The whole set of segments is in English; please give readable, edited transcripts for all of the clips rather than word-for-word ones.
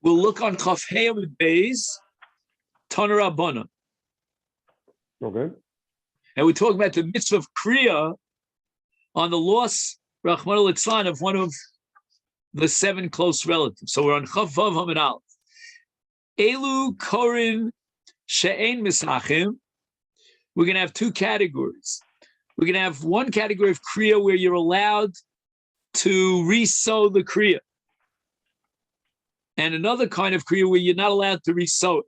We'll look on Chaf Hey with Beis, Taner Rabbana. Okay. And we're talking about the mitzvah of Kriya on the loss, Rachmana litzlan, of one of the 7 close relatives. So we're on Chaf Vav Hamid Aleph. Elu Korin She'ein Misachim. We're going to have 2 categories. We're going to have one category of Kriya where you're allowed to re-sow the Kriya, and another kind of Kriya where you're not allowed to re-sow it.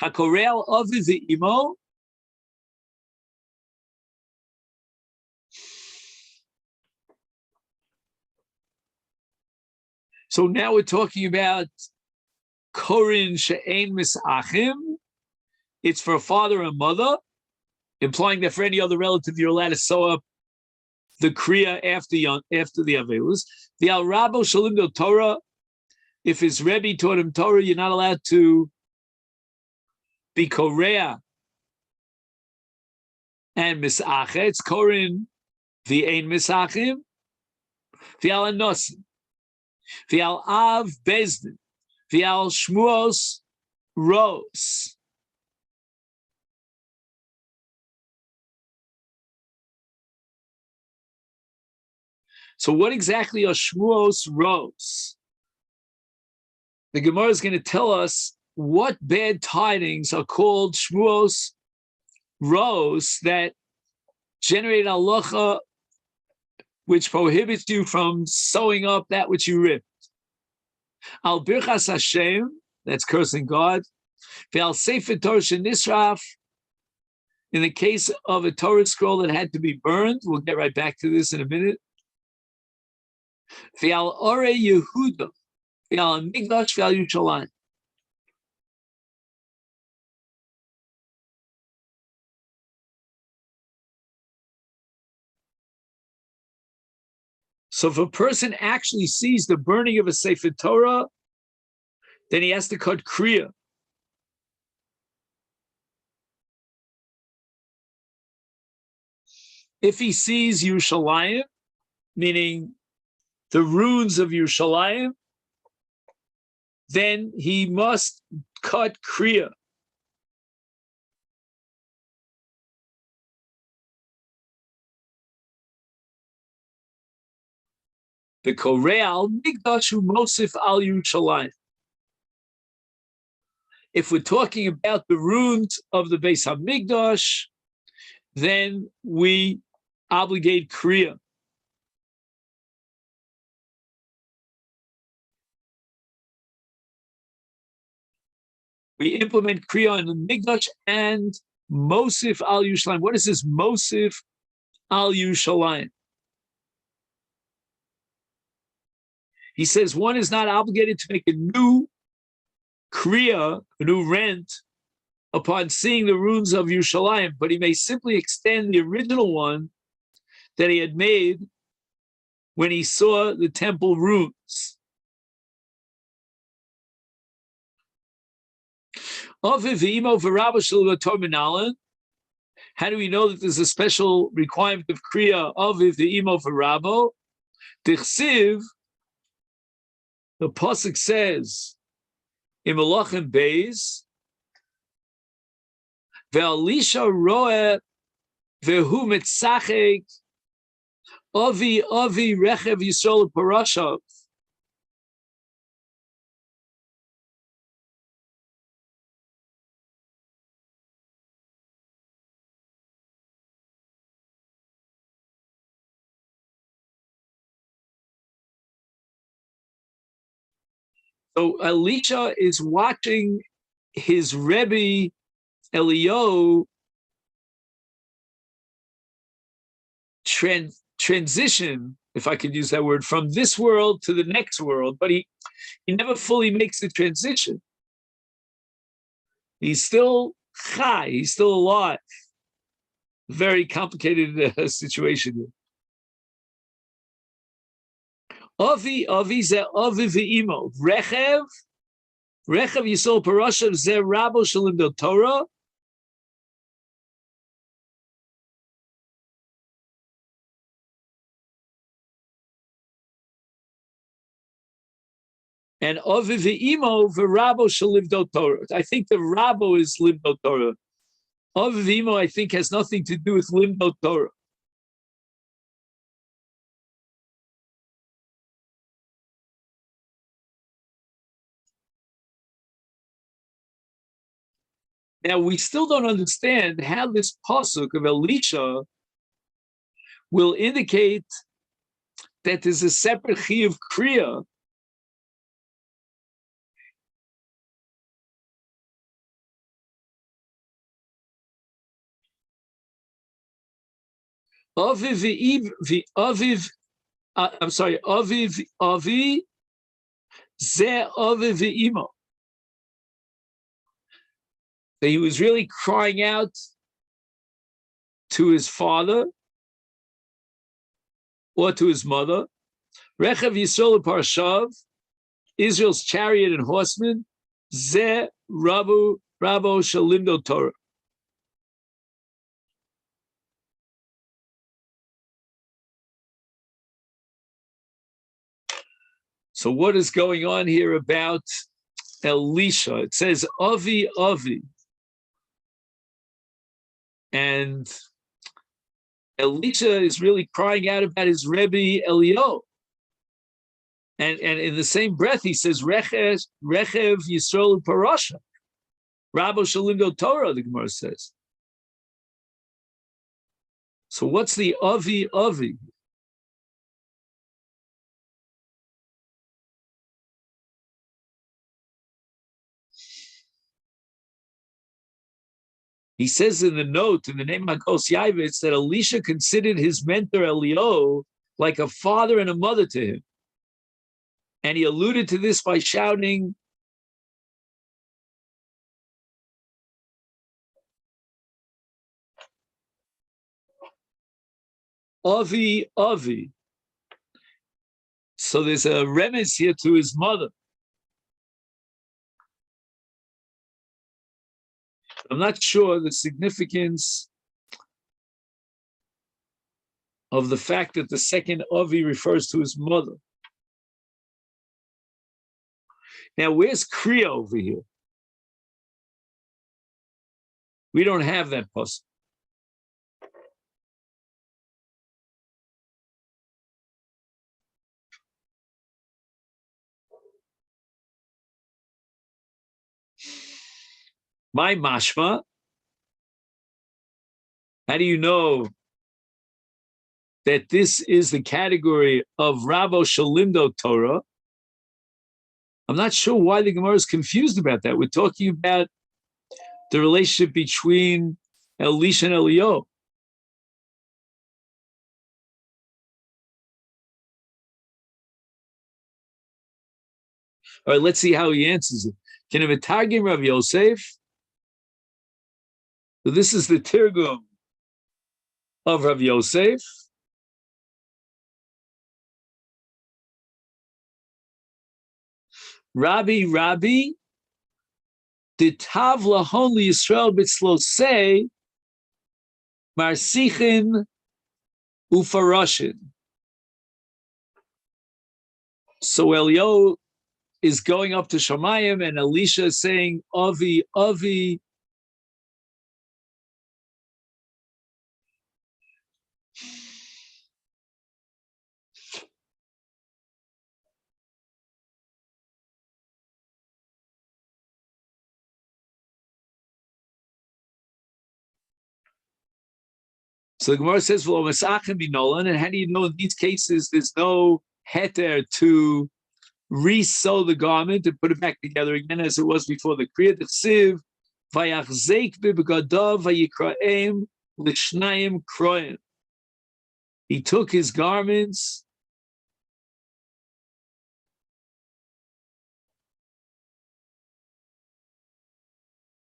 HaKorel Aviv Ve'imo. So now we're talking about Korin She'ein Misachim. It's for a father and mother, implying that for any other relative you're allowed to sew up the Kriya after the Avelus. The Al Rabo Shalim Del Torah, if his Rebbe taught him Torah, you're not allowed to be Korea and Misachet. It's Korin the Ein Misachim, the Al Anosim, the Al Av Bezdin, the Al Shmuos Ros. So what exactly are Shmuos Ros? The Gemara is going to tell us what bad tidings are called Shmuos Ros that generate halacha which prohibits you from sewing up that which you ripped. Al Birchas Hashem, that's cursing God. Ve'al Sefer Torah Shenisraf, in the case of a Torah scroll that had to be burned, we'll get right back to this in a minute. Ve'al Ore Yehuda, ve'al Migdash, ve'al Yerushalayim. So if a person actually sees the burning of a Sefer Torah, then he has to cut Kriya. If he sees Yerushalayim, meaning the ruins of Yerushalayim, then he must cut Kriya. The Korei al Migdash hu Mosif al Yerushalayim. If we're talking about the ruins of the Beis HaMikdash, then we obligate Kriya. We implement Kriya in the Mikdash and Mosif al Yerushalayim. What is this Mosif al Yerushalayim? He says one is not obligated to make a new Kriya, a new rent, upon seeing the ruins of Yerushalayim, but he may simply extend the original one that he had made when he saw the temple ruins. How do we know that there's a special requirement of Kriya of the Imo for Rabo? Tichsiv, the Pasuk says in Malachim Beis, Ve'alisha roe ve'hu mitzachek avi rechev Yisrael parashav. So Elisha is watching his Rebbe Eliyahu transition, if I could use that word, from this world to the next world, but he never fully makes the transition. He's still chai, he's still alive. Very complicated situation. Avi ze avi ve'imo. Rechev Yisrael parashav ze rabo shalim del Torah. And Aviv Imo v'Rabo shalivdo Torah. I think the Rabo is limdo Torah. Aviv Imo, I think, has nothing to do with limdo Torah. Now, we still don't understand how this pasuk of Elisha will indicate that there's a separate chiyuv kriya Aviv, I'm sorry, Avi, Ze Aviv Imo. That he was really crying out to his father or to his mother. Rechav Yisrael Parshav, Israel's chariot and horsemen, Ze Rabo Shalimdo Torah. So what is going on here about Elisha? It says Avi. And Elisha is really crying out about his Rebbe Elio. And in the same breath, he says, Rechev Yisrael Parasha. Rabo Shalimdo Torah, the Gemara says. So what's the Avi? He says in the note, in the name of Hakos Yavitz, that Elisha considered his mentor Elio like a father and a mother to him. And he alluded to this by shouting, Avi. So there's a remez here to his mother. I'm not sure the significance of the fact that the second Avi refers to his mother. Now, where's Kriya over here? We don't have that pasuk. My mashma, how do you know that this is the category of Rabo Shalimdo Torah? I'm not sure why the Gemara is confused about that. We're talking about the relationship between Elisha and Elio. All right, let's see how he answers it. Can it be Targum Rav Yosef? So this is the Tirgum of Rav Yosef. Rabbi, the Tav Lahon Yisrael Bitzlosei Marsichin Ufaroshin. So Elio is going up to Shamayim, and Elisha is saying, Avi. So the Gemara says, "V'lo masachem binolan," and how do you know in these cases there's no heter to re-sew the garment and put it back together again as it was before the Kriya? The Siv, vayachzeik b'begadav vayikraim l'shnayim kroim. He took his garments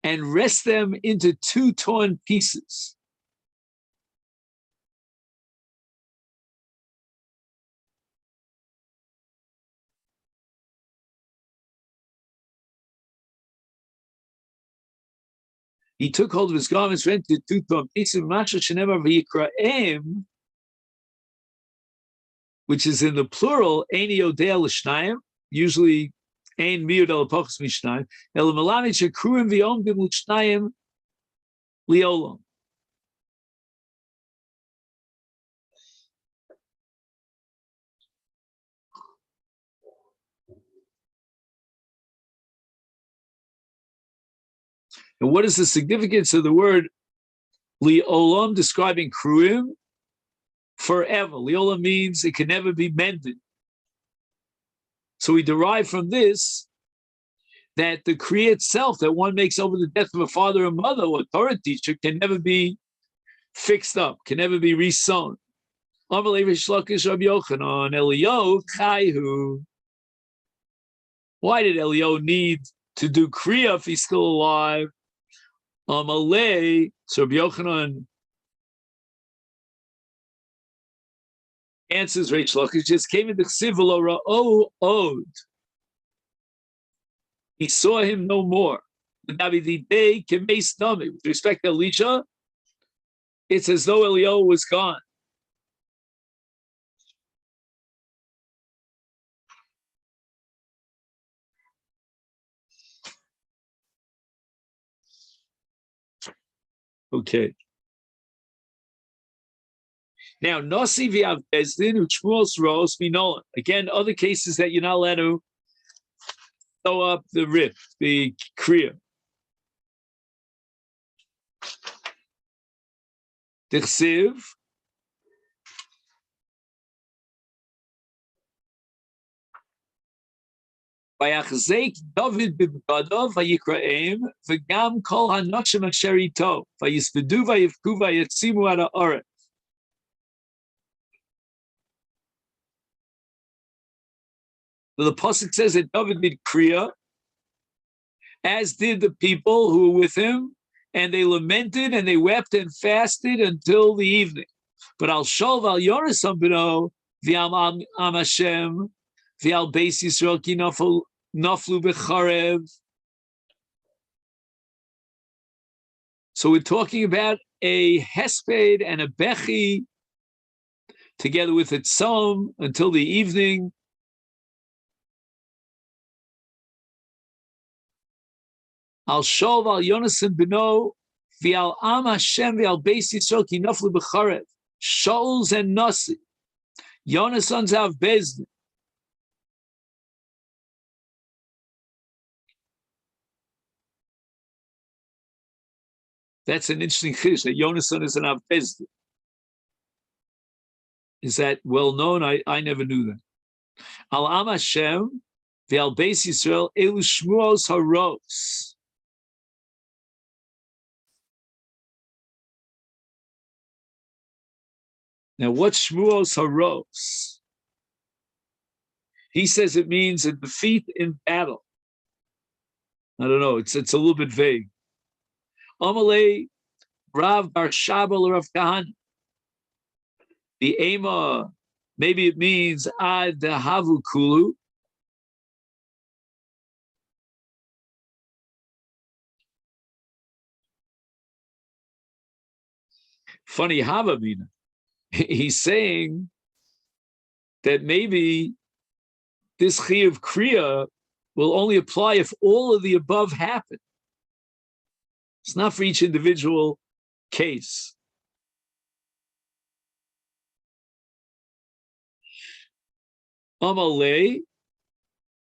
and rest them into two torn pieces. He took hold of his garments, went to two torn pieces, which is in the plural, Eini Odea L'Shnayim. Usually Ein miud al pochs mishnayim. El melamid shekruim v'yom b'muchnayim liolam. And what is the significance of the word liolam describing kruim? Forever. Liolam means it can never be mended. So we derive from this that the kriya itself that one makes over the death of a father or mother or a Torah teacher can never be fixed up, can never be resewn. Why did Eliyahu need to do kriya if he's still alive? So Rabbi Yochanan answers Reish Lakish just came in the Ksivolo Od. He saw him no more. With respect to Elisha, it's as though Eliyahu was gone. Okay. Now, Nasi v'av bezdin u'shmuos ros minolan. Again, other cases that you're not allowed to throw up the rip, the kriya. Tichsiv. Vayachzek David b'bgadov vayikraim v'gam kol hanoshim asher ito vayispedu vayivku vayetzimu ad ha'aretz. So the pasuk says that David did kriya, as did the people who were with him, and they lamented and they wept and fasted until the evening. But al shov al yonasan b'no v'am am Hashem v'al beis Yisrael ki naflu b'charev. So we're talking about a hesped and a bechi together with its psalm until the evening. Al shov al yonasan b'no v'al am Hashem v'al beis Yisrael ki naflu b'charev. Shaul's and Nasi. Yonasan's have bezdin. That's an interesting chiddush that Yonasan is an av bezdin. Is that well known? I never knew that. Al am Hashem v'al beis Yisrael elu shmuos haros. Now, what's Shmuos Haros? He says it means a defeat in battle. I don't know. It's a little bit vague. Amalei Rav Bar Shabal Rav Kahan. The Ema, maybe it means Ad Havu Kulu. Funny Havamina. He's saying that maybe this chi of kriya will only apply if all of the above happen. It's not for each individual case. Amalei,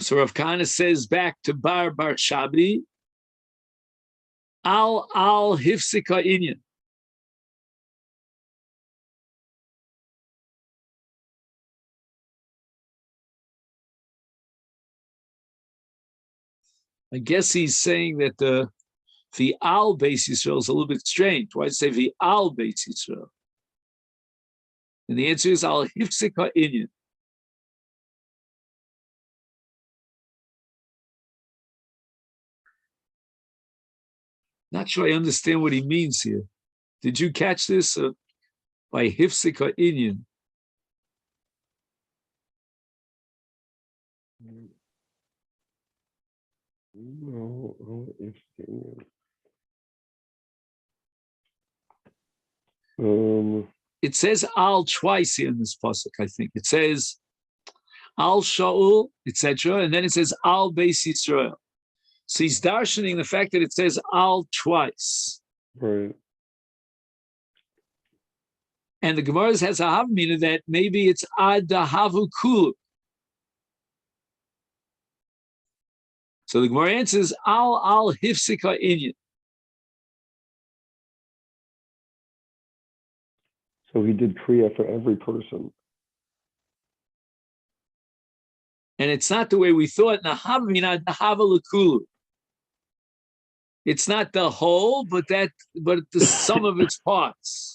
so Rav Kahana says back to Bar Shabi, al hifsika inyan. I guess he's saying that the al Beis Yisrael is a little bit strange. Why say the al Beis Yisrael? And the answer is al hifsika inyan. Not sure I understand what he means here. Did you catch this? By hifsika inyan. No, it says al twice here in this pasuk, I think. It says Al Shaul, etc. And then it says Al Beis Yisrael. So he's darshaning the fact that it says Al twice. Right. And the Gemara has a havamina that maybe it's Ad Dahavu Kulu. So the Gemara answers Al Hifsika Inyan. So he did Kriya for every person. And it's not the way we thought. It's not the whole, but the sum of its parts.